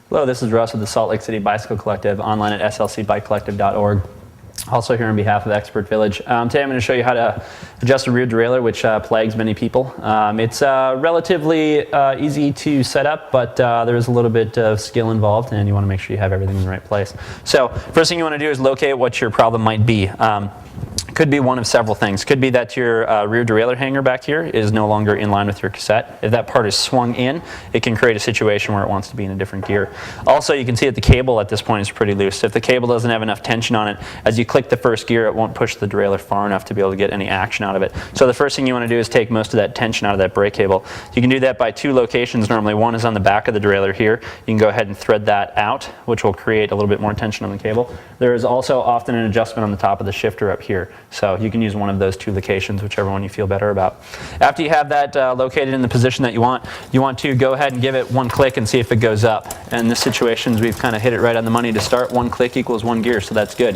Hello, this is Russ with the Salt Lake City Bicycle Collective, online at slcbikecollective.org. Also here on behalf of Expert Village. Today I'm going to show you how to adjust a rear derailleur, which plagues many people. It's relatively easy to set up, but there is a little bit of skill involved, and you want to make sure you have everything in the right place. So first thing you want to do is locate what your problem might be. Could be one of several things. Could be that your rear derailleur hanger back here is no longer in line with your cassette. If that part is swung in, it can create a situation where it wants to be in a different gear. Also, you can see that the cable at this point is pretty loose. If the cable doesn't have enough tension on it, as you click the first gear, it won't push the derailleur far enough to be able to get any action out of it. So the first thing you want to do is take most of that tension out of that brake cable. You can do that by two locations normally. One is on the back of the derailleur here. You can go ahead and thread that out, which will create a little bit more tension on the cable. There is also often an adjustment on the top of the shifter up here. So you can use one of those two locations, whichever one you feel better about. After you have that located in the position that you want to go ahead and give it one click and see if it goes up. And in this situation, we've kind of hit it right on the money to start. One click equals one gear, so that's good.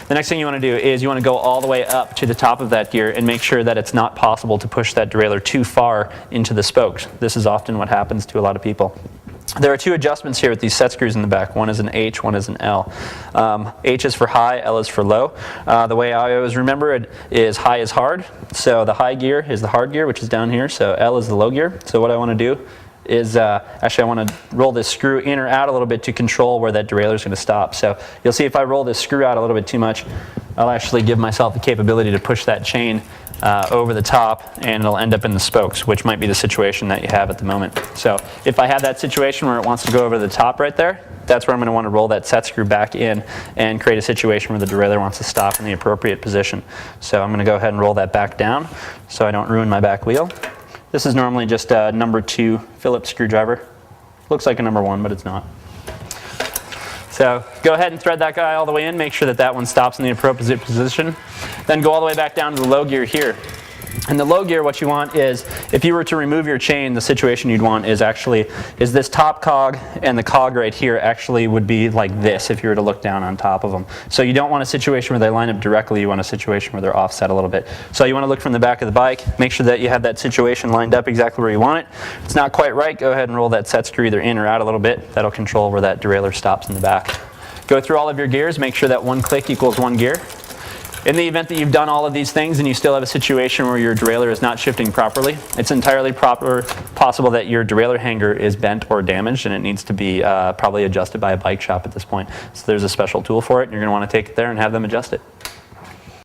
The next thing you want to do is you want to go all the way up to the top of that gear and make sure that it's not possible to push that derailleur too far into the spokes. This is often what happens to a lot of people. There are two adjustments here with these set screws in the back. One is an H, one is an L. H is for high, L is for low. The way I always remember it is high is hard. So the high gear is the hard gear, which is down here. So L is the low gear. So what I want to do is, actually I want to roll this screw in or out a little bit to control where that derailleur is going to stop. So you'll see if I roll this screw out a little bit too much, I'll actually give myself the capability to push that chain over the top, and it'll end up in the spokes, which might be the situation that you have at the moment. So if I have that situation where it wants to go over the top right there, that's where I'm going to want to roll that set screw back in and create a situation where the derailleur wants to stop in the appropriate position. So I'm going to go ahead and roll that back down so I don't ruin my back wheel. This is normally just a number 2 Phillips screwdriver. Looks like a number 1, but it's not. So go ahead and thread that guy all the way in, make sure that that one stops in the appropriate position. Then go all the way back down to the low gear here. In the low gear, what you want is, if you were to remove your chain, the situation you'd want is this top cog, and the cog right here actually would be like this if you were to look down on top of them. So you don't want a situation where they line up directly, you want a situation where they're offset a little bit. So you want to look from the back of the bike, make sure that you have that situation lined up exactly where you want it. If it's not quite right, go ahead and roll that set screw either in or out a little bit. That'll control where that derailleur stops in the back. Go through all of your gears, make sure that one click equals one gear. In the event that you've done all of these things and you still have a situation where your derailleur is not shifting properly, it's entirely possible that your derailleur hanger is bent or damaged, and it needs to be probably adjusted by a bike shop at this point. So there's a special tool for it, and you're going to want to take it there and have them adjust it.